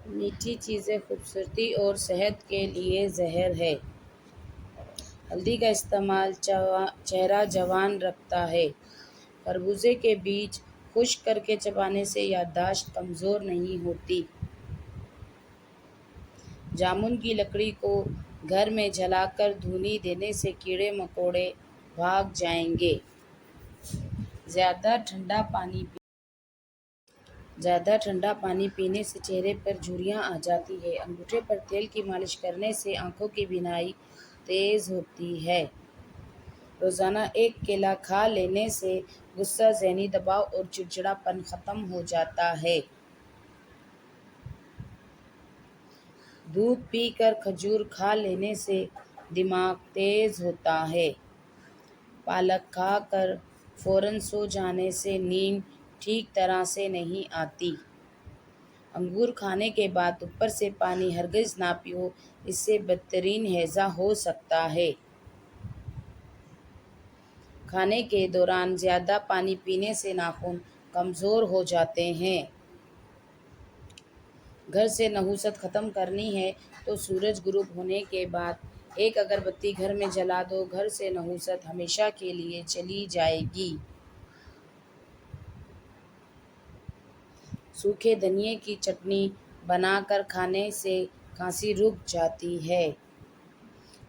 میٹھی چیزیں خوبصورتی اور صحت کے لیے زہر ہے۔ ہلدی کا استعمال چہرہ جوان رکھتا ہے۔ خربوزے کے بیج خشک کر کے چبانے سے یادداشت کمزور نہیں ہوتی۔ جامن کی لکڑی کو گھر میں جلا کر دھونی دینے سے کیڑے مکوڑے بھاگ جائیں گے۔ زیادہ ٹھنڈا پانی پینے سے چہرے پر جھریاں آ جاتی ہیں۔ انگوٹھے پر تیل کی مالش کرنے سے آنکھوں کی بینائی تیز ہوتی ہے۔ روزانہ ایک کیلا کھا لینے سے غصہ، ذہنی دباؤ اور چڑچڑاپن ختم ہو جاتا ہے۔ دودھ پی کر کھجور کھا لینے سے دماغ تیز ہوتا ہے۔ پالک کھا کر فوراً سو جانے سے نیند ٹھیک طرح سے نہیں آتی۔ انگور کھانے کے بعد اوپر سے پانی ہرگز نہ پیو، اس سے بدترین ہیضہ ہو سکتا ہے۔ کھانے کے دوران زیادہ پانی پینے سے ناخن کمزور ہو جاتے ہیں۔ گھر سے نحوست ختم کرنی ہے تو سورج غروب ہونے کے بعد ایک اگربتی گھر میں جلا دو، گھر سے نحوست ہمیشہ کے لیے چلی جائے گی۔ سوکھے دھنیے کی چٹنی بنا کر کھانے سے کھانسی رک جاتی ہے۔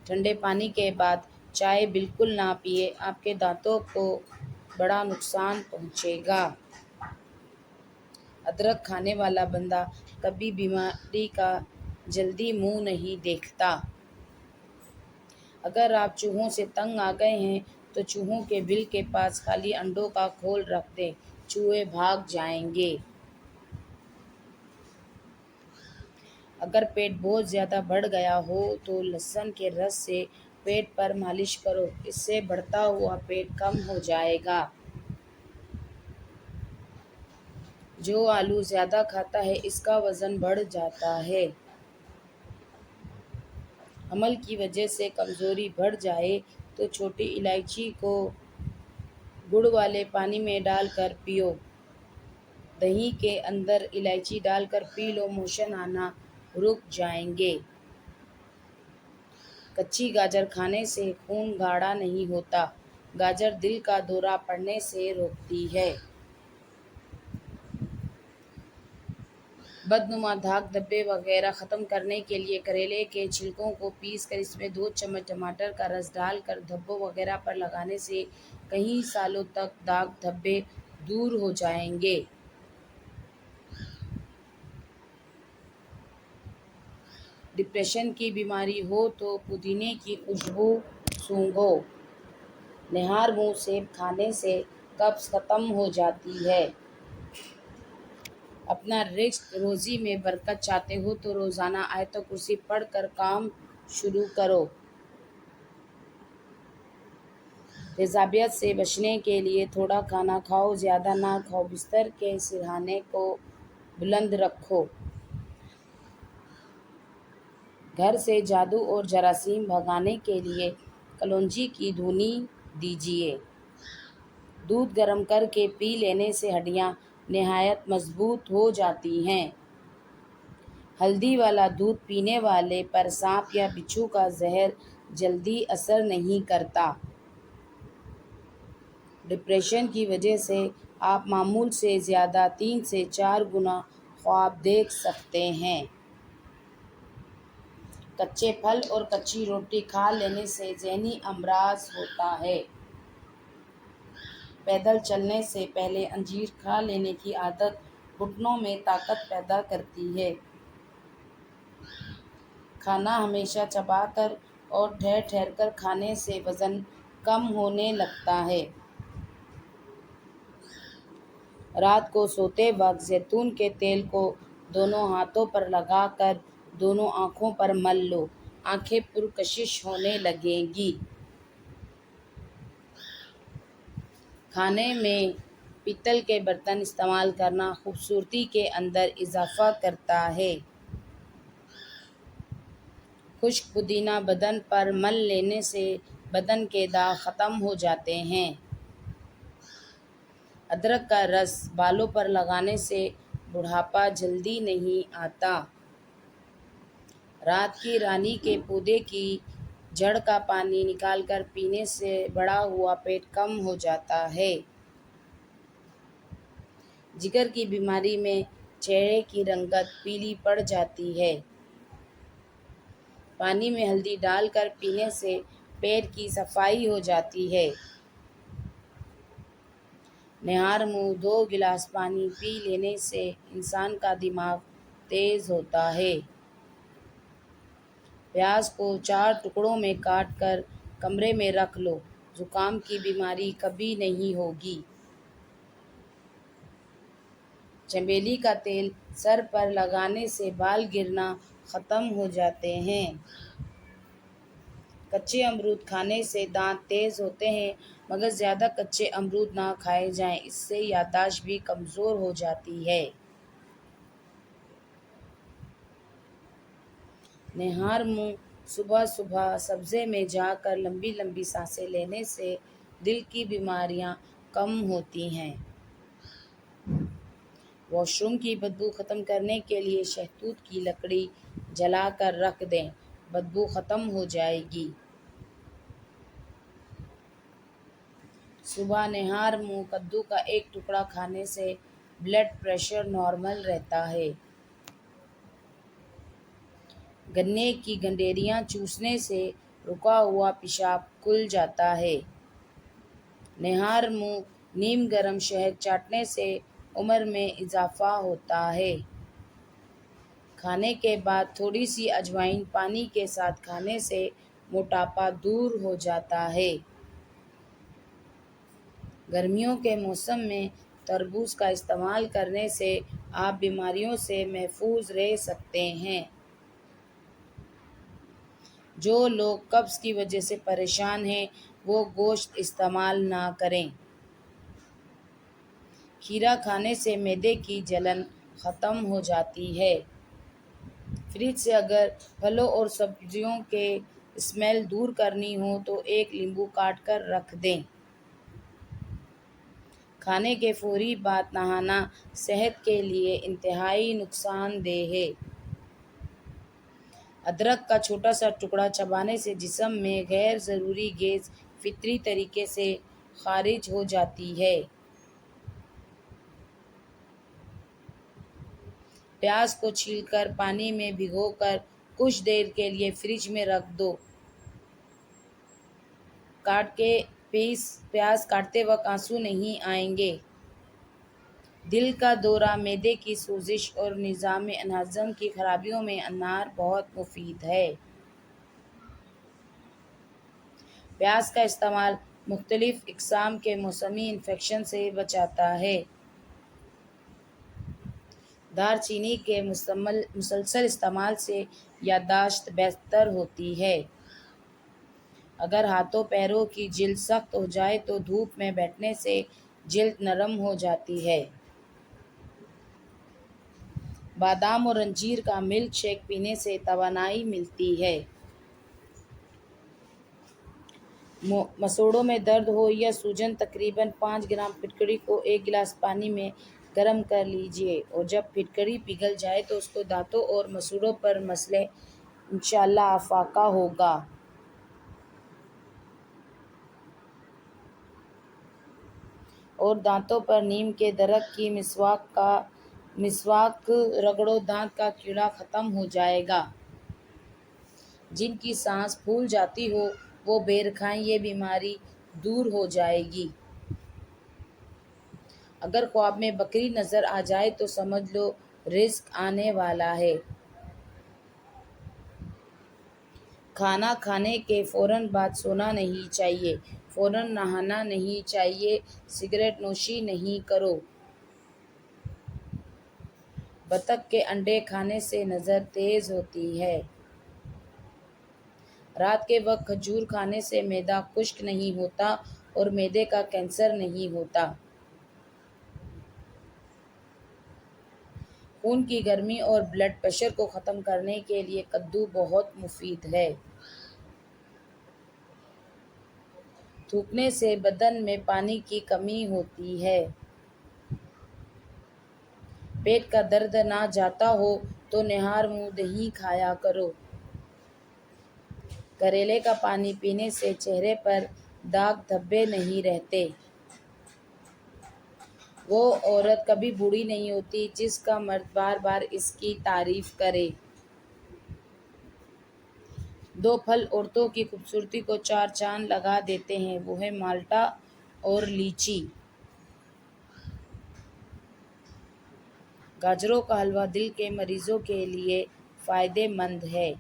ٹھنڈے پانی کے بعد چائے بالکل نہ پیئے، آپ کے دانتوں کو بڑا نقصان پہنچے گا۔ ادرک کھانے والا بندہ کبھی بیماری کا جلدی منہ نہیں دیکھتا۔ اگر آپ چوہوں سے تنگ آ گئے ہیں تو چوہوں کے بل کے پاس خالی انڈوں کا کھول رکھ دیں، چوہے بھاگ جائیں گے۔ اگر پیٹ بہت زیادہ بڑھ گیا ہو تو لہسن کے رس سے پیٹ پر مالش کرو، اس سے بڑھتا ہوا پیٹ کم ہو جائے گا۔ جو آلو زیادہ کھاتا ہے اس کا وزن بڑھ جاتا ہے۔ حمل کی وجہ سے کمزوری بڑھ جائے تو چھوٹی الائچی کو گڑ والے پانی میں ڈال کر پیو۔ دہی کے اندر الائچی ڈال کر پی لو، موشن آنا رک جائیں گے۔ کچی گاجر کھانے سے خون گاڑھا نہیں ہوتا۔ گاجر دل کا دورہ پڑنے سے روکتی ہے۔ بدنما داغ دھبے وغیرہ ختم کرنے کے لیے کریلے کے چھلکوں کو پیس کر اس میں 2 چمچ ٹماٹر کا رس ڈال کر دھبوں وغیرہ پر لگانے سے کئی سالوں تک داغ دھبے دور ہو جائیں گے۔ ڈپریشن کی بیماری ہو تو پودینے کی خوشبو سونگھو۔ نہار منہ سیب کھانے سے قبض ختم ہو جاتی ہے۔ اپنا رزق روزی میں برکت چاہتے ہو تو روزانہ آیت کرسی پڑھ کر کام شروع کرو۔ تیزابیت سے بچنے کے لیے تھوڑا کھانا کھاؤ، زیادہ نہ کھاؤ، بستر کے سرہانے کو بلند رکھو۔ گھر سے جادو اور جراثیم بھگانے کے لیے کلونجی کی دھونی دیجیے۔ دودھ گرم کر کے پی لینے سے ہڈیاں نہایت مضبوط ہو جاتی ہیں۔ ہلدی والا دودھ پینے والے پر سانپ یا بچھو کا زہر جلدی اثر نہیں کرتا۔ ڈپریشن کی وجہ سے آپ معمول سے زیادہ 3 سے 4 گنا خواب دیکھ سکتے ہیں۔ کچے پھل اور کچی روٹی کھا لینے سے ذہنی امراض ہوتا ہے۔ پیدل چلنے سے پہلے انجیر کھا لینے کی عادت گھٹنوں میں طاقت پیدا کرتی ہے۔ کھانا ہمیشہ چبا کر اور ٹھہر ٹھہر کر کھانے سے وزن کم ہونے لگتا ہے۔ رات کو سوتے وقت زیتون کے تیل کو دونوں ہاتھوں پر لگا کر دونوں آنکھوں پر مل لو، آنکھیں پرکشش ہونے لگیں گی۔ کھانے میں پیتل کے برتن استعمال کرنا خوبصورتی کے اندر اضافہ کرتا ہے۔ خشک پودینہ بدن پر مل لینے سے بدن کے داغ ختم ہو جاتے ہیں۔ ادرک کا رس بالوں پر لگانے سے بڑھاپا جلدی نہیں آتا۔ رات کی رانی کے پودے کی جڑ کا پانی نکال کر پینے سے بڑا ہوا پیٹ کم ہو جاتا ہے۔ جگر کی بیماری میں چہرے کی رنگت پیلی پڑ جاتی ہے۔ پانی میں ہلدی ڈال کر پینے سے پیٹ کی صفائی ہو جاتی ہے۔ نہار منہ 2 گلاس پانی پی لینے سے انسان کا دماغ تیز ہوتا ہے۔ پیاز کو 4 ٹکڑوں میں کاٹ کر کمرے میں رکھ لو، زکام کی بیماری کبھی نہیں ہوگی۔ چمیلی کا تیل سر پر لگانے سے بال گرنا ختم ہو جاتے ہیں۔ کچے امرود کھانے سے دانت تیز ہوتے ہیں، مگر زیادہ کچے امرود نہ کھائے جائیں، اس سے یادداشت بھی کمزور ہو جاتی ہے۔ نہار منہ صبح صبح سبزے میں جا کر لمبی لمبی سانسیں لینے سے دل کی بیماریاں کم ہوتی ہیں۔ واش روم کی بدبو ختم کرنے کے لیے شہتوت کی لکڑی جلا کر رکھ دیں، بدبو ختم ہو جائے گی۔ صبح نہار منہ کدو کا 1 ٹکڑا کھانے سے بلڈ پریشر نارمل رہتا ہے۔ گنے کی گنڈیریاں چوسنے سے رکا ہوا پیشاب کھل جاتا ہے۔ نہار منہ نیم گرم شہد چاٹنے سے عمر میں اضافہ ہوتا ہے۔ کھانے کے بعد تھوڑی سی اجوائن پانی کے ساتھ کھانے سے موٹاپا دور ہو جاتا ہے۔ گرمیوں کے موسم میں تربوز کا استعمال کرنے سے آپ بیماریوں سے محفوظ رہ سکتے ہیں۔ جو لوگ قبض کی وجہ سے پریشان ہیں وہ گوشت استعمال نہ کریں۔ کھیرا کھانے سے معدے کی جلن ختم ہو جاتی ہے۔ فریج سے اگر پھلوں اور سبزیوں کے اسمیل دور کرنی ہو تو 1 لیموں کاٹ کر رکھ دیں۔ کھانے کے فوری بعد نہانا صحت کے لیے انتہائی نقصان دہ ہے۔ ادرک کا چھوٹا سا ٹکڑا چبانے سے جسم میں غیر ضروری گیس فطری طریقے سے خارج ہو جاتی ہے۔ پیاز کو چھیل کر پانی میں بھگو کر کچھ دیر کے لیے فریج میں رکھ دو۔ پیاز کاٹتے وقت آنسو نہیں آئیں گے۔ دل کا دورہ، معدے کی سوزش اور نظام ہضم کی خرابیوں میں انار بہت مفید ہے۔ پیاز کا استعمال مختلف اقسام کے موسمی انفیکشن سے بچاتا ہے۔ دار چینی کے مسلسل استعمال سے یادداشت بہتر ہوتی ہے۔ اگر ہاتھوں پیروں کی جلد سخت ہو جائے تو دھوپ میں بیٹھنے سے جلد نرم ہو جاتی ہے۔ بادام اور انجیر کا ملک شیک پینے سے توانائی ملتی ہے۔ مسوڑھوں میں درد ہو یا سوجن تقریباً 5 گرام پھٹکری کو 1 گلاس پانی میں گرم کر لیجیے اور جب پھٹکری پگھل جائے تو اس کو دانتوں اور مسوڑھوں پر مس لیں، انشاءاللہ افاقہ ہوگا۔ اور دانتوں پر نیم کے درخت کی مسواک رگڑو، دانت کا کیڑا ختم ہو جائے گا۔ جن کی سانس پھول جاتی ہو وہ بیر کھائیں، یہ بیماری دور ہو جائے گی۔ اگر خواب میں بکری نظر آ جائے تو سمجھ لو رزق آنے والا ہے۔ کھانا کھانے کے فوراً بعد سونا نہیں چاہیے، فوراً نہانا نہیں چاہیے، سگریٹ نوشی نہیں کرو۔ بطخ کے انڈے کھانے سے نظر تیز ہوتی ہے۔ رات کے وقت کھجور کھانے سے معدہ خشک نہیں ہوتا اور معدے کا کینسر نہیں ہوتا۔ خون کی گرمی اور بلڈ پریشر کو ختم کرنے کے لیے کدو بہت مفید ہے۔ تھوکنے سے بدن میں پانی کی کمی ہوتی ہے۔ پیٹ کا درد نہ جاتا ہو تو نہار منہ دہی کھایا کرو۔ گھریلے کا پانی پینے سے چہرے پر داغ دھبے نہیں رہتے۔ وہ عورت کبھی بوڑھی نہیں ہوتی جس کا مرد بار بار اس کی تعریف کرے۔ دو پھل عورتوں کی خوبصورتی کو چار چاند لگا دیتے ہیں، وہ ہیں مالٹا اور لیچی۔ گاجروں کا حلوہ دل کے مریضوں کے لیے فائدہ مند ہے۔